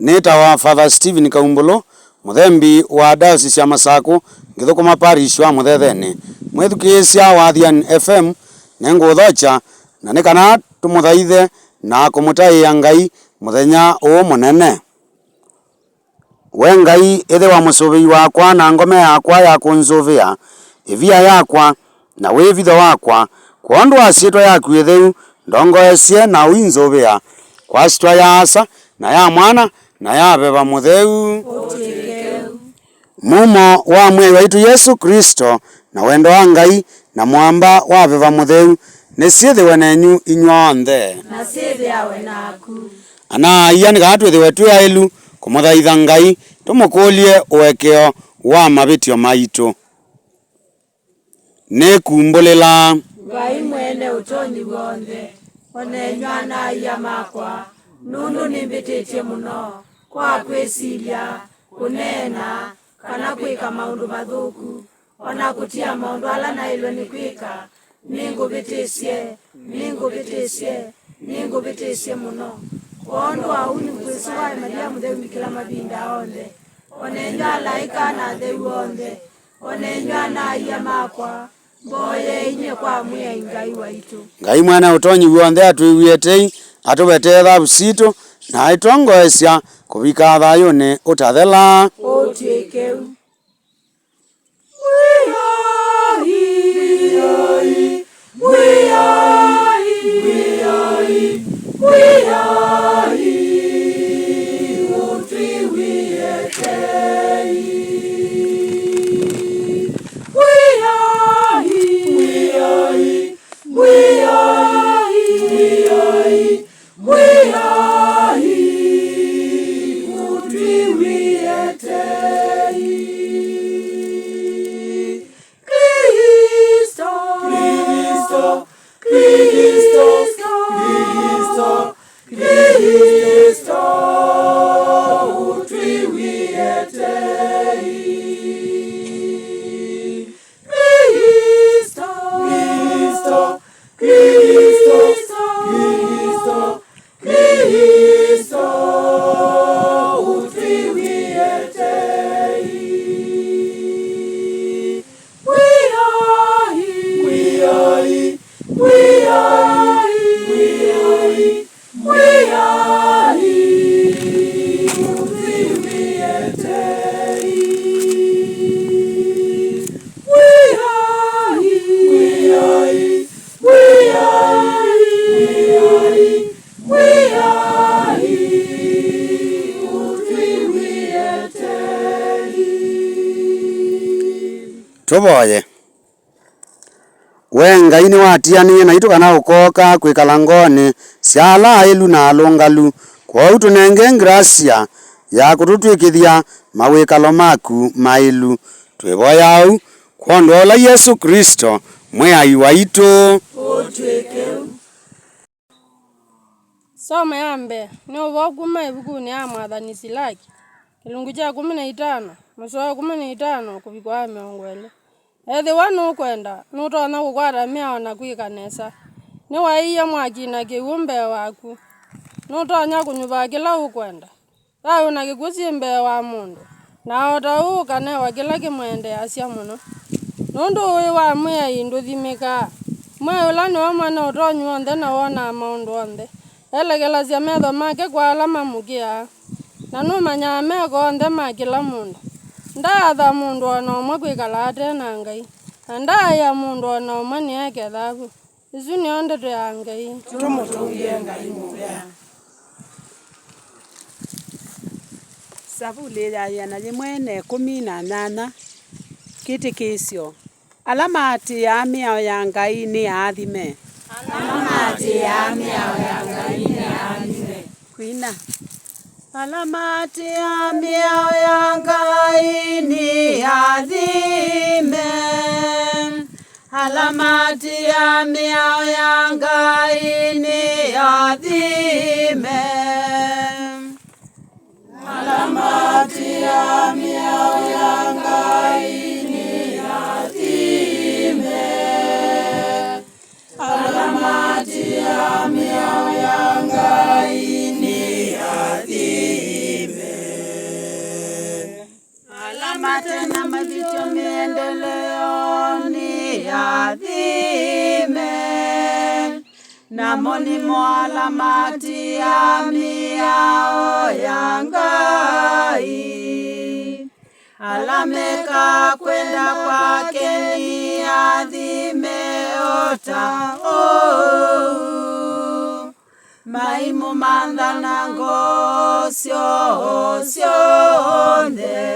Nita wa Father Stephen Kaumbulu, muthembi wa diocese ya Masako, ngithukuma parish wa Muthethene. Mwithukisya wa AthianiFM nenguthocha na nikana tumuthaithe na kumutaiya Ngai muthenya uu munene. We Ngai ithi wa musubii wakwa na ngome yakwa ya kunsuvia, ivia yakwa na wivitho wakwa, kwa ndu asitwa yaku itheu ndongoesie na uinsuvia, kwa sitwa ya Asa na ya Mwana na ya Beba Mutheu. Mumo wa mwei waitu Yesu Kristo na wendo wa Ngai na mwamba wa Beba Mutheu nisithiwe nenyu inyuonthe na sithiawe naku. Ana iya nigatwithiwe twailu kumuthaitha Ngai tumukulie uwekeo wa mabitio maitu. Nikumbulila Ngai mwene utonyi wonthe, onenywa na iya makwa, nundu nimbititie muno kwa kwisiria, kunena, kana kwika maundu mathuku, ona kutia maundu ala nailwe ni kwika, ningubitisie muno. Kondo au ni kwisuwa Maria Mutheu Bikira mabinda onthe, onenywa laika na theu onthe, onenywa na iya makwa, boye inye kwa mwia Ngai waitu. Ngai mwana utonyi wonthe atwiwietei atubete thabu situ na itongoesya kuvika thayuni utathela Otwikeu. tuvoye. We Ngai ni watianie na itu kana ukoka kwikala ngoni siala ilu na alungalu, kwa utunenge gracia ya kututwikithia mawikalo maku mailu. Twivoya au kwa ndola Yesu Kristo mwai waitu. Otwikeu. Soma yambe ni uvokuma ibukuni ya Mwathani Silaki kilungu cha 15 mstari wa 15 kuvikwa 20. Ethi wanu ukwenda nutona kukwata miao na kwikanesa ni waiya mwakina kiumbe waku nutonya kunyuva kila ukwenda thayu na kikusi mbee wa mundu na otauka newa kila kimwende asya muno nundu uwi wa mwia nduthimika mwia ula niwa mwana utonyi wonthe na wona maundu onthe elekelasya metho make kwa ala mamukia na numanya meko onthe ma kila mundu ndaatha mundu ona umwe kwikala ate na Ngai na ndaya mundu ona umwe nieke thabu. Isu nio ndeto ya Ngai. Tumutungie Ngai mubea. Sabuli ya yana limwene 18 kitikisyo alamati ya miao ya Ngai ni athime. Alamati ya miao ya Ngai ni athime. Kwina alamati ya miao ya Ngai ni athime. Alamati ya miao ya Ngai ni athime. Alamati ya miao ya Ngai ni athime. Alamati ya miao ya Ngai ni athime. namo nimo alamati ya miao ya Ngai. Alameka kwenda kwake ni adhimeota maimu mandana ngosio sionde.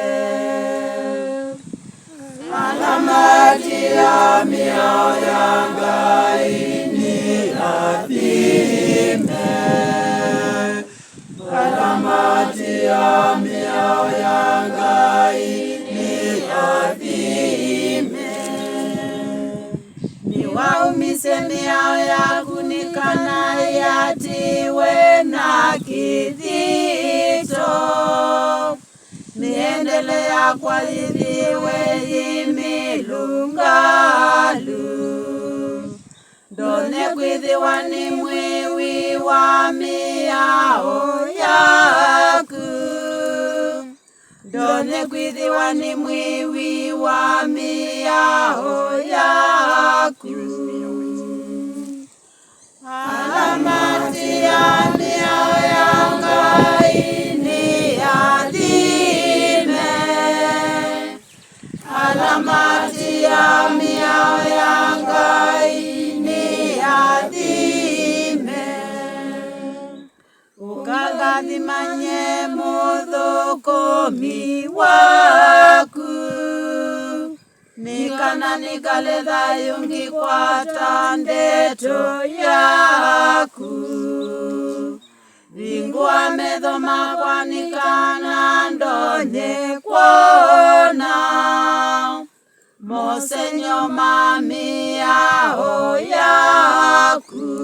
Alamati ya miao ya Ngai ni adhime. Alamati ya miao ya Ngai ni adhime. Ni waumise miao ya kunikana yatiwe na kithito. Niendelea kwa idhiwe imilungalu. Ndone kwithiwa ni mwiwi wa miao yaku. Ndone kwithiwa ni mwiwi wa miao yaku. Alamati ya miao ya Ngai ni adhime. Alamati ya miao ya Ngai ni adhime. Ukagathimanye muthukomi waku. Nikana nikale thayu ngikwata ndeto yaku. Vingua metho makwa nikana ndonye kuona. Mosenyo mami yao yaku.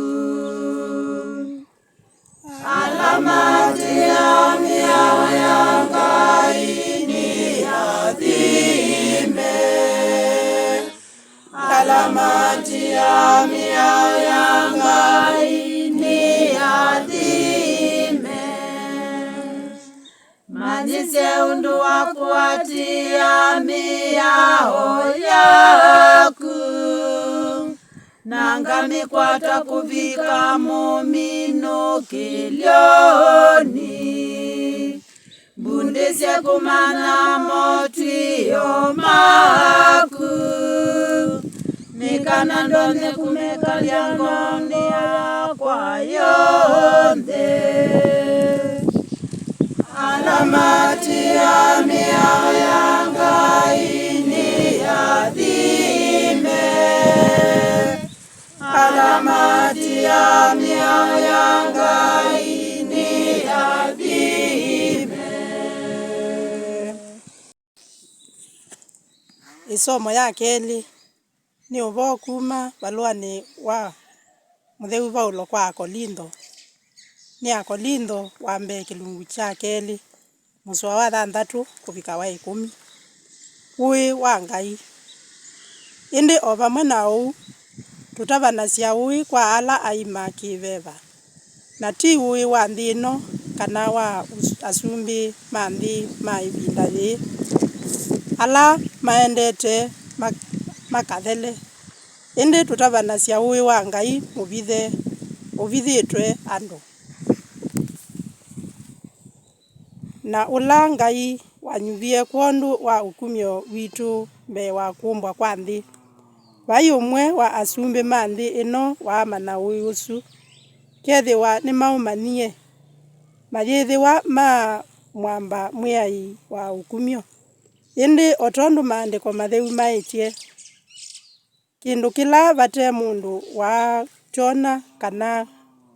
Alamati ya miao ya Ngai ni adhime. Alamati ya miao ya Ngai ni adhime. Manise undu wakuatia miao yaku. Nangami kwata kuvika mumino kilioni. Bundesya kumana motio maku. Nikana ndone kumekalia ngoni kwa yonde. Alamati ya miao ya Ngai ni adhime. Alamati ya miao ya Ngai ni adhime. Isomo ya keli ni uvo kuma baluani wa Mutheu Paulo kwa Korintho. Ni Korintho wambe kilungu cha keli muswa wa 6 kufika wa 10. Ui wa Ngai. Indi o vamwe na uu tutavanasya ui kwa ala aima kiveva. Na ti ui wa nthi ino kana wa asumbi ma nthi ma ivinda yi. Ala maendete makathele. Indi tutavanasya ui wa Ngai uvithitwe andu. Na ula Ngai wanyuvie kwondu wa ukumio witu mbe wa kumbwa kwa nthi. Vai umwe wa asumbi ma nthi ino wa mana ui usu. Kethiwa ni maumanie. Mayithiwa ma mwamba mwiai wa ukumio. Indi otondu maandiko matheu maitie. Kindu kila vate mundu wa chona kana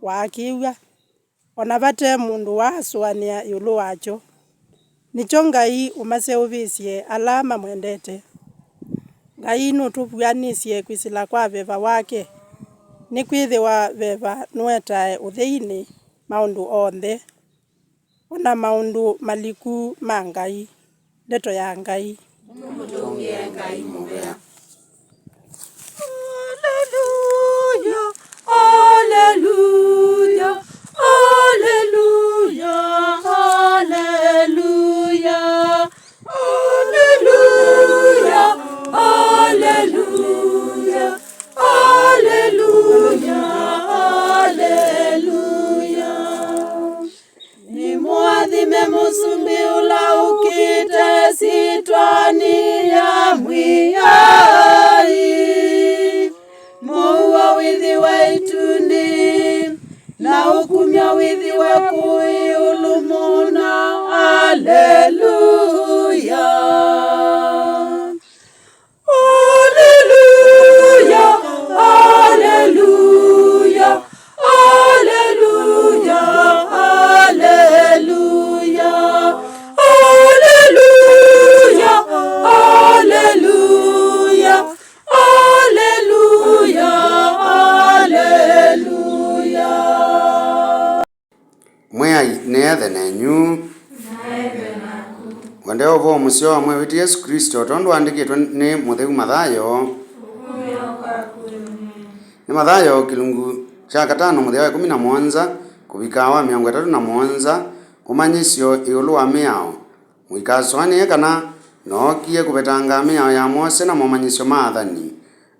wa kiwa. Ona vate mundu wa asuania yulu wacho. Nicho Ngai umaseuvisye ala mamwendete. Ngai nutupuanisye kwisila kwa veva wake. Ni kwithiwa veva nuetae utheini maundu onthe. Ona maundu maliku ma Ngai. Ndeto ya Ngai. Mutungie Ngai muvea. Hallelujah, hallelujah, hallelujah, hallelujah, hallelujah, hallelujah, hallelujah. withi waitundi na ukumya withi wakui ulumuna. Haleluya, haleluya, haleluya, haleluya, haleluya, haleluya, haleluya, haleluya, haleluya. Mwai neathe nenyu wandeo vo musio wa mwe Yesu Kristo tondu andikitwe ni Mutheu Mathayo ni Mathayo kilungu cha 5 muthia wa 17 kuvika wa 37 umanyisio iulu wa miao mwikaswani kana nokie kubetanga miao ya Mose na momanyisio ma athani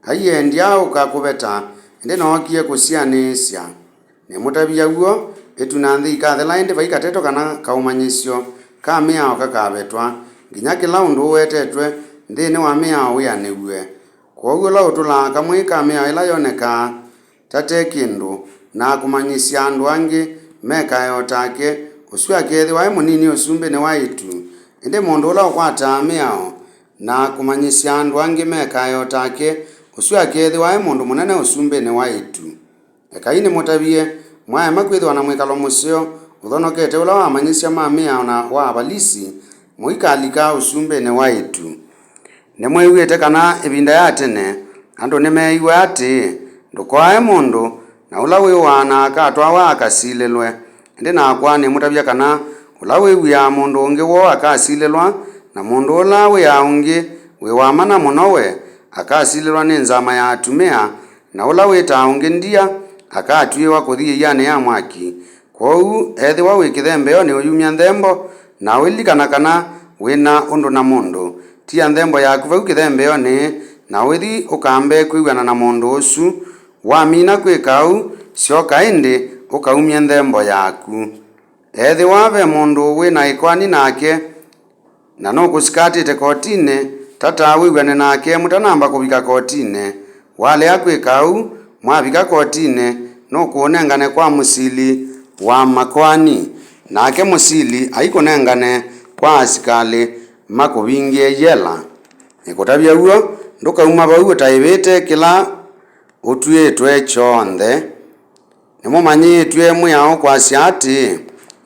aiye ndiao ukakubeta indi nokie kusianisya ni mutabia guo etunanthi ikathela indi vaikateto kana kaumanyisio ka miao kakabetwa nginya kila undu wetetwe nthini wa miao wianiwe kwoguo la utula kamwe ka miao ila yoneka tate kindu na kumanyisya andu angi mekayo take usu akethi wa munini usumbe ni waitu indi mundu ula ukwata miao na kumanyisya andu angi mekayo take usu akethi wa mundu munene usumbe ni waitu ekaini mutabie mwae makwithwa na mwikalo musio uthonokete ula wamanyisya ma miao na wa abalisi muikalika usumbe ni waitu nimwiwite kana ibinda ya tene andu nimeiwe ati ndukwae mundu na ula wiwana akatwawa akasililwe indi nakwa nimutabia kana ula wiwia mundu ungi wo akasililwa na mundu ula wia ungi wiwamana munowe akasililwa ni nzama ya atumia na ula wita ungi ndia akatwiwa kuthie yani ya mwaki kwou ethiwa wikithembeo ni uyumya nthembo na wilikana kana wina undu na mundu tia nthembo yaku vau kithembeo ni na withi ukambe kwigana na mundu usu wamina kwikau sioka indi ukaumya nthembo yaku ethiwa ve mundu wina ikwani nake na no kusikatite kotine tata wigane nake mutanamba kubika kotine wale akwikau mwabika kotine no kuonengane kwa musili wa makwani nake musili aikunengane kwa asikali makuvingie yela ikutabia huo ndukauma vau utaivite kila utwitwe chonthe nimumanyitwe mwiao kwasya ati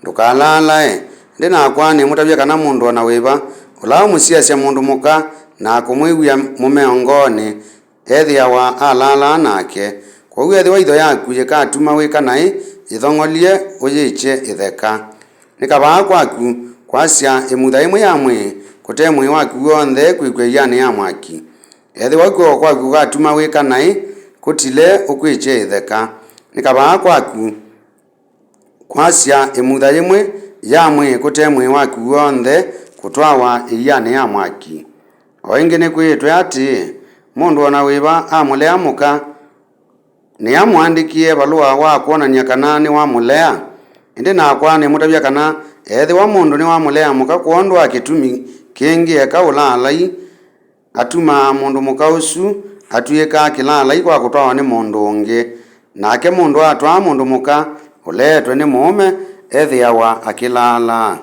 ndukalalae ndinakwa nimutabia kana mundu ona wiva ula musiasya mundu muka na kumwiwia mumeongoni ethiawa alala nake kwoguo ethiwa itho yaku yikatuma wikanai ithong'olie uyiche itheka nikavaa kwaku kwasya imutha imwe ya mwi kute mwi waku wonthe kwikweyani ya mwaki ethiwa kuo kwaku gatuma wikanai kutile ukwiche itheka nikavaa kwaku kwasya imutha imwe ya mwi kute mwi waku wonthe kutwawa iyani ya mwaki o ingi ni kwitwe ati mundu ona wiva amulea muka ni amwandikie balua wa kuonania kana ni wamulea indi nakwa ni mutabia kana ethi wa mundu ni wamulea muka kuondu akitumi kingi eka ulalai atuma mundu muka usu atuyeka kilalai kwa kutwawa ni mundu ungi nake mundu atwa mundu muka uletwe ni muume ethi awa akilala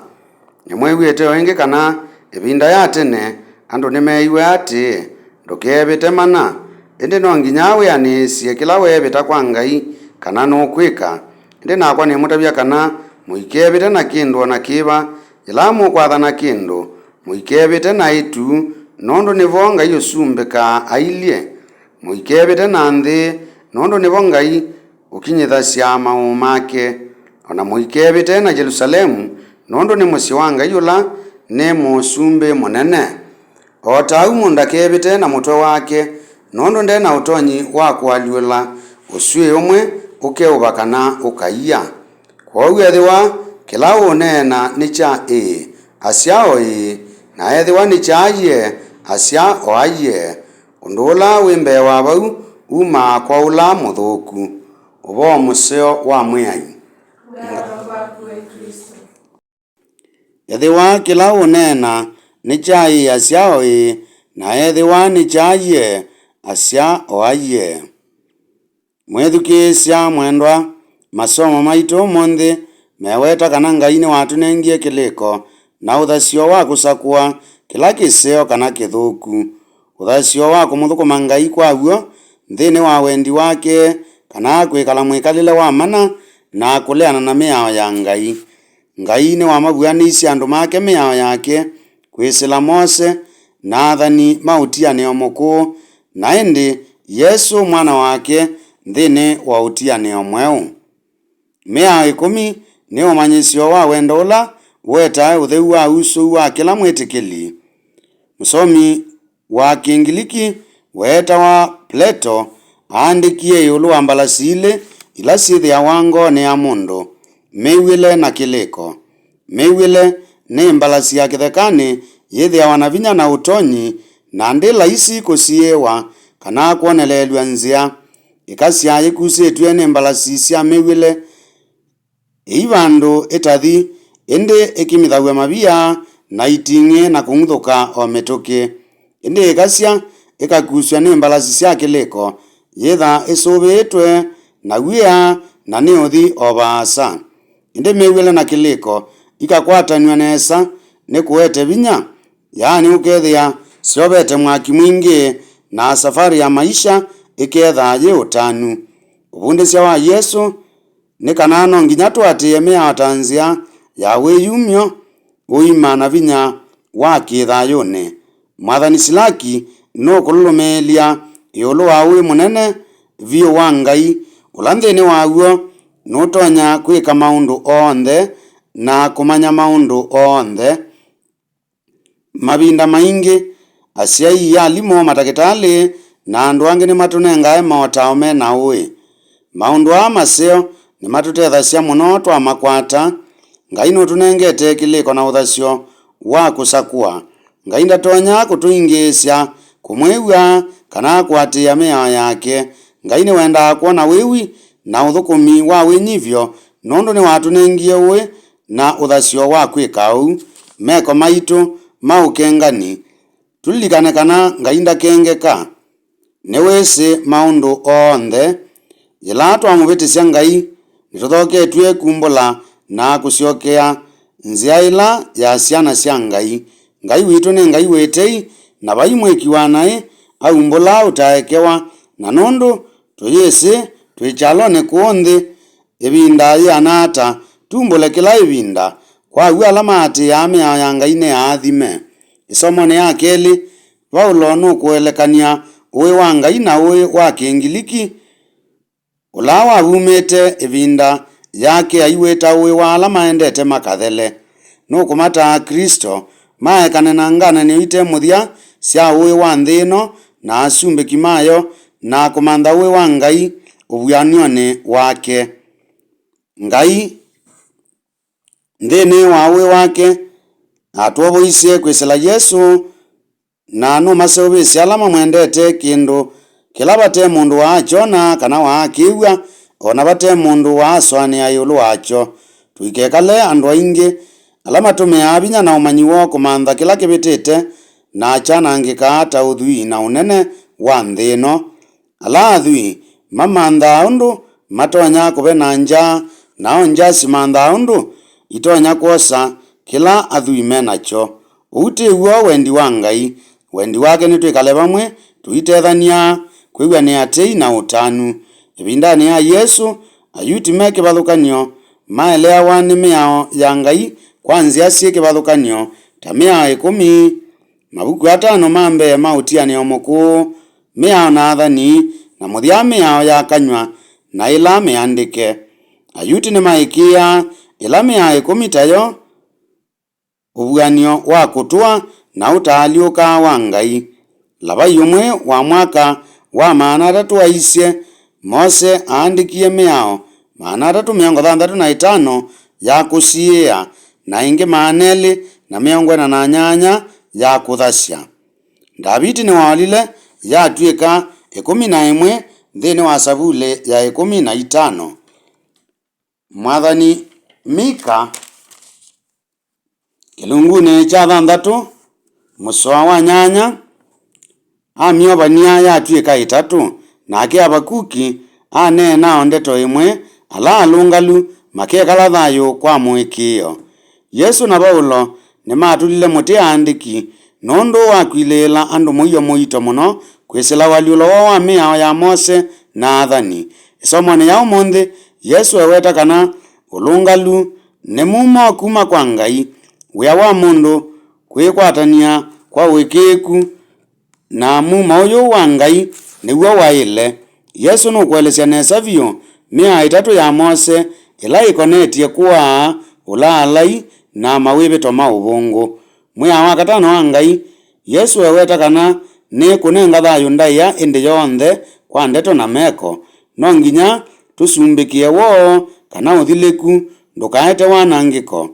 nimwiwite wingi kana ibinda ya tene andu nimeiwe ati ndukebite mana indi no nginya wianisye kila webita kwa Ngai kana nukwika indi nakwa nimutabia kana muikebite na kindu na kiva ila mukwathana kindu muikebite na itu nondu nivo Ngai usumbika ailie muikebite na nthi nondu nivo Ngai ukinyithasya mau make ona muikebite na Jerusalemu nondu ni musyi wa Ngai ula ni musumbi munene otau mundu akebite na mutwe wake nondu ndena utonyi wa kwaliula usui umwe ukeuva kana ukaiya kwoguo ethiwa kila unena ni cha asya o na ethiwa ni cha ye asya o aye undu ula wimbe wa vau uma kwa ula muthuku uvo museo wa mwiai ethiwa kila unena ni cha asya o na ethiwa ni cha ye asya o aye mwethukisya mwendwa masomo maitu monthi meweta kana Ngai ni watunengie kiliko na uthasio wa kusakua kila kiseo kana kithuku. Uthasio wa kumuthukuma Ngai kwaw'o nthini wa wendi wake kana kwikala mwikalile wa mana na kuleana na miao ya Ngai. Ngai ni wamavuanisya andu make miao yake kwisila Mose na athani mautianio mukuu na indi Yesu mwana wake nthini wa utianio mweu. Miao 10 ni umanyisyo wa wendo ula wetae utheu wa usu wa kila mwitikili. Musomi wa Kingiliki weta wa Plato aandikie yulu wa mbalasile ila sithia wangoni ya mundu miwile na kiliko. Miwile ni mbalasi ya kithekani yithia wanavinya na utonyi na ndi laisi kusiewa kana kuonelelwa nzia ikasya ikusitwe ni mbalasi sya miwile ivandu itathi indi ikimithagwe mavia na iting'e na kung'uthuka o mituki indi ikasya ikakuswa ni mbalasi sya kiliko yitha isuvitwe na wia na ni uthi o vaasa. Indi miwile na kiliko ikakwatanywa nesa ni kuete vinya, yaani ukethia siovete mwaki mwingi na safari ya maisha iketha ye utanu. Uvundisya wa Yesu ni kanano nginya twatie miao tanzia ya wiyumyo uima na vinya wa kithayuni. Mwathani Silaki no kululumilia iulu wa wi munene vio wa Ngai ula nthini waw'o nutonya kwika maundu onthe na kumanya maundu onthe. Mavinda maingi asyai alimu matakitali na andu angi ni matunengae maotao mena ui. Maundu a maseo ni matutethasya muno twa makwata. Ngai nutunengete kiliko na uthasyo wa kusakua. Ngai ndatonya kutuingisya kumwiwa kana kwatia miao yake. Ngai ni wenda kuona wiwi na uthukumi wa winyivyo nundu ni watunengie ui na uthasyo wa kwikau meko maitu maukengani. Tulilikane kana Ngai ndakengeka ni wisi maundu onthe. Ila twamuvitisya Ngai nituthoketwe kumbula na kusyokea nzia ila ya syana sya Ngai. Ngai witu ni Ngai witei na vai mwikiwa nae aumbula utaekewa na nundu tuyisi twichalone kuonthi ivinda yianata tumbule kila ivinda kwa alamati ya miao ya Ngai ni aathime. Isomo ni ya keli Paulo nukuelekania ui wa Ngai na ui wa Kingiliki ula wavumite ivinda yake aiwita ui wa ala maendete makathele. Nukumata Kristo maekane na ngananio ite muthia sya ui wa nthino na asumbiki mayo na kumantha ui wa Ngai uvuanioni wake. Ngai nthini wa ui wake atuovoisye kwisila Yesu na numaseuvisya ala mamwendete kindu kila vate mundu waachona kana waakiwa ona vate mundu waaswania iulu wacho. Twikekale andu aingi ala matumia vinya na umanyi wo kumantha kila kivitite na chanangika ata uthui na unene wa nthino. Ala athui mamantha undu matonya kuve na njaa nao njaa simantha undu itonya kuosa kila athui menacho. Uti uo wendi wa Ngai. Wendi wake ni twikale vamwe tuitethania kwiwa ni atei na utanu. Ivindani ya Yesu ayuti me kivathukanio maelewa ni miao ya Ngai kwanzia si kivathukanio ta miao 10. Mavuku 5 mambe mautianio mukuu miao na athani na muthia miao ya kanywa na ila miandike. Ayuti ni maikia ila miao 10 tayo uvuanio wa kutua na utaaliuka wa Ngai. Lava yumwe wa mwaka wa 300 aisye Mose aandikie miao 365 ya kusiia na ingi 248 ya kuthasya. Davidi ni walile ya twika 11 nthini wa savule ya 15. Mwathani Mika kilunguni cha 6 musoa wa 8 amiovania ya twika 3 nake Habakuki anena ndeto imwe ala alungalu makekala thayo kwa mwikio. Yesu na Paulo nimatulile muti andiki nondu wakwilila andu muiyo muito muno kwisila waliulo wa miao ya Mose na athani. Isomoni ya umuthi Yesu eweta kana ulungalu ni muma kuma kwa Ngai wia wa mundu kwikwatania kwa wikiku na muma uyu wa Ngai niwo waile. Yesu nukwelesya nesa vyu mia itatu ya Mose ila ikonetie kuwa ulalai na mawibito ma uvungu. Mwia wa katano wa Ngai Yesu eweta kana ni kunenga thayu ndaiya indi yonthe kwa ndeto na meko. No nginya tusumbikie wo kana uthiliku ndukaete wanangiko.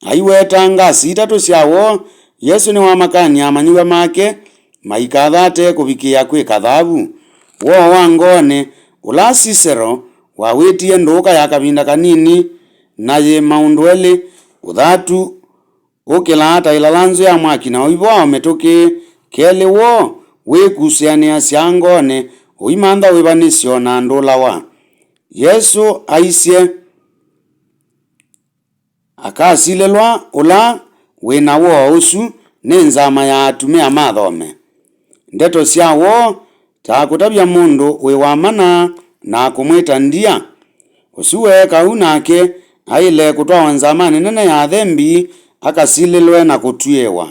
Aiweta ngasi itatu syawo Yesu ni wamakania amanyiwa make maikathate kuvikia kwi kathavu. Wo wangone ula Sisero wawitie nduka ya kavinda kanini na ye maundu eli uthatu ukila ata ilalanzo ya mwaki na uivo wametuki keli wo wikusiania syangone uimantha wivanisyo na ndulawa. Yesu aisye akasilelwa ula wina wo usu ni nzama ya atumia mathome. Ndeto syawo ta kutabia mundu wi wamana na kumwita ndia. Usuwe kau nake aile kutwawa nzamani nene ya thembi akasililwe na kutwiewa.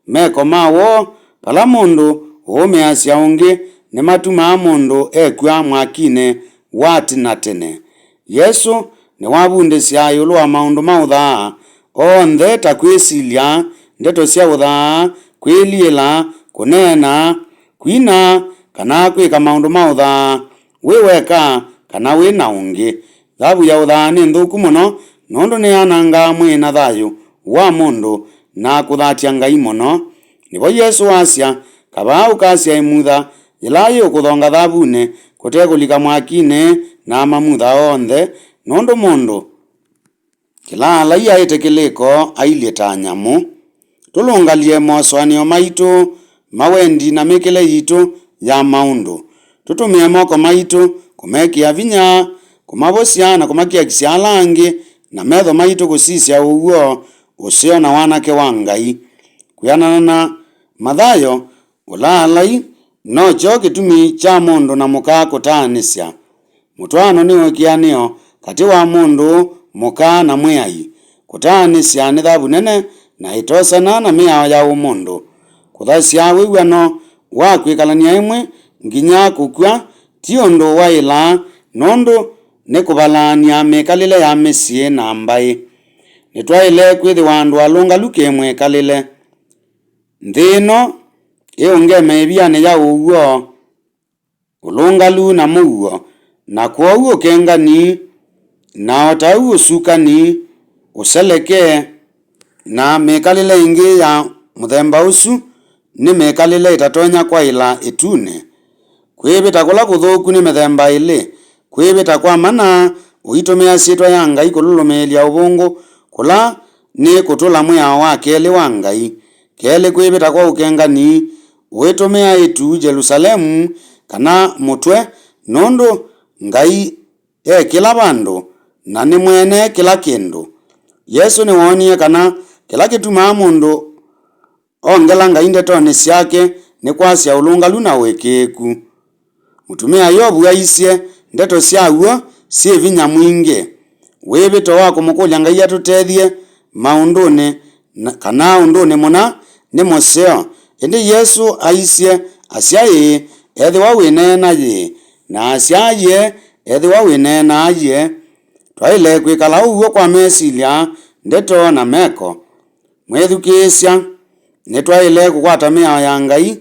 Meko mawo pala mundu umeasya ungi ni matuma mundu ekwa mwakine wati na tene. Yesu ni wabundisya yulu wa maundu mauthaa onthe ta kwisilia ndeto sya uthaa kwiliila kunena kwina kana kwika maundu mauthaa wiweka kana wina ungi. Thavu ya uthaa ni nthuku muno nondu ni ananga mwina thayu wa mundu na kuthatia Ngai muno. Nivo Yesu wasya kavaa ukasya imutha ila yukuthonga thavune kutekulika mwakine na mamutha onthe nondu mundu kila ala yaite kiliko ailie ta nyamu. Tulungalie moswanio maitu mawendi na mikile yitu ya maundu. Tutumie moko maitu kumekia vinya kumavosya na kumakia kisyalangi na metho maitu kusisya uwo usio na wanake wa Ngai. Kuyanana na mathayo ulalai nocho kitumi cha mundu na muka kutanisya. Mutwano ni wikianio kati wa mundu muka na mwiai. Kutanisya ni thavu nene na itosana na miao ya umundu. Kuthasya wiwano wa kwikalania imwe nginya kukwa ti undu waila nondu ni kuvalania mikalile ya misyi na mbai. Nitwaile kwithiwa andu alungalu kimwe kalile. Nthino iungeme iviane ya uwo ulungalu na muwo na kwogu ukengani na otau usukani useleke na mikalile ingi ya muthemba usu ni mikalile itatonya kwa ila itune. Kwivita kula kuthuku ni mithemba ili. Kwivita kwa mana uitumia sitwa ya Ngai kululumilia uvungu kula ni kutula mwiao wa keli wa Ngai. Keli kwivita kwa ukengani uitumia itu Jerusalemu kana mutwe nondu Ngai kila bandu na ni mwene kila kindu. Yesu ni wonie kana kila kituma mundu ongela Ngai ndetoni syake ni kwasya ulungalu na wikiku. Mutumia Yobu aisye ndeto syauo si vinya mwingi. Wivito wa kumukulya Ngai atutethie maunduni kana unduni muna ni museo. Indi Yesu aisye asyaye ethiwa winena ye na asyaye ethiwa winena ye. Twaile kwikala uwo kwa mesilia ndeto na meko. Mwithukisya nitwaile kukwata miao ya Ngai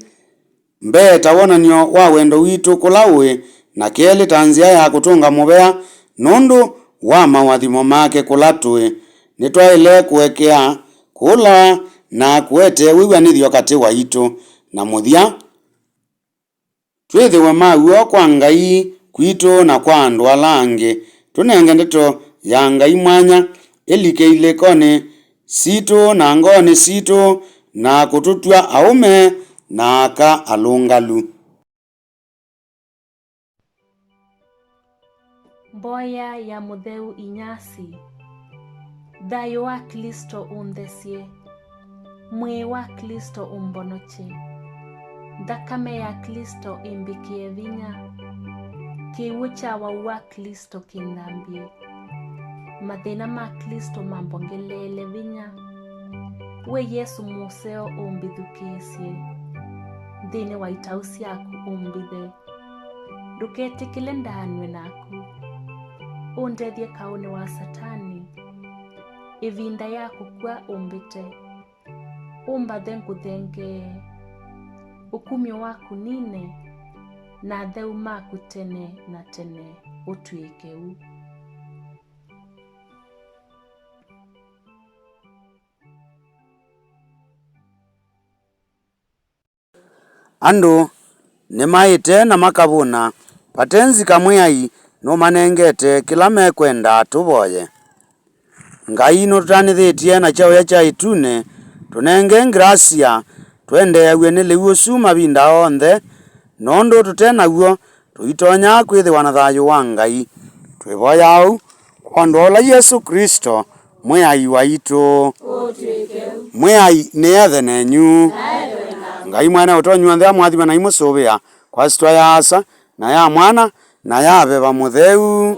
mbeta wonanio wa wendo witu kulawe na keli tanzia ya kutunga muvea nundu wa mawathimo make kulatwe. Nitwaile kuwekea kula na kuete wiwanithio kati wa itu na muthia twithiwe mauo kwa Ngai kwitu na kwa andu alangi. Tunenge ndeto ya Ngai mwanya ilike ilikoni situ na ngoni situ na kututwa aume na aka alungalu. mboya ya mutheu inyasi, thayo wa Kristo unthesie, mwi wa Kristo umbonoche, thakame ya Kristo imbikie vinya, kiwu cha wa Kristo kinambie, mathina ma Kristo mambongelele vinya, we Yesu museo umbithukisie, thini wa itau ciaku umbithe, nduketikile ndanwe naku, undethie kauni wa Satani, ivinda yaku kwa umbite, umbathe nguthenge, ukumio waku nine, na theu maku tene na tene utuike u. Andu nimaite na makavuna patenzi kamwiai no manengete kila mekwenda tuvoye. Ngai no tutanithitie na chao ya chaitune tunenge gracia twendeewe ni liu suma binda onthe nondo tutenaguo tuitonya kwithiwa na thayu wa Ngai twivoya au kwa ndola Yesu Kristo mwiai waitu mwiai ni ethe nenyu Ngai mwana utonywa nthe mwathima na imusubia kwa sitwa ya asa na ya mwana na ya beba mutheu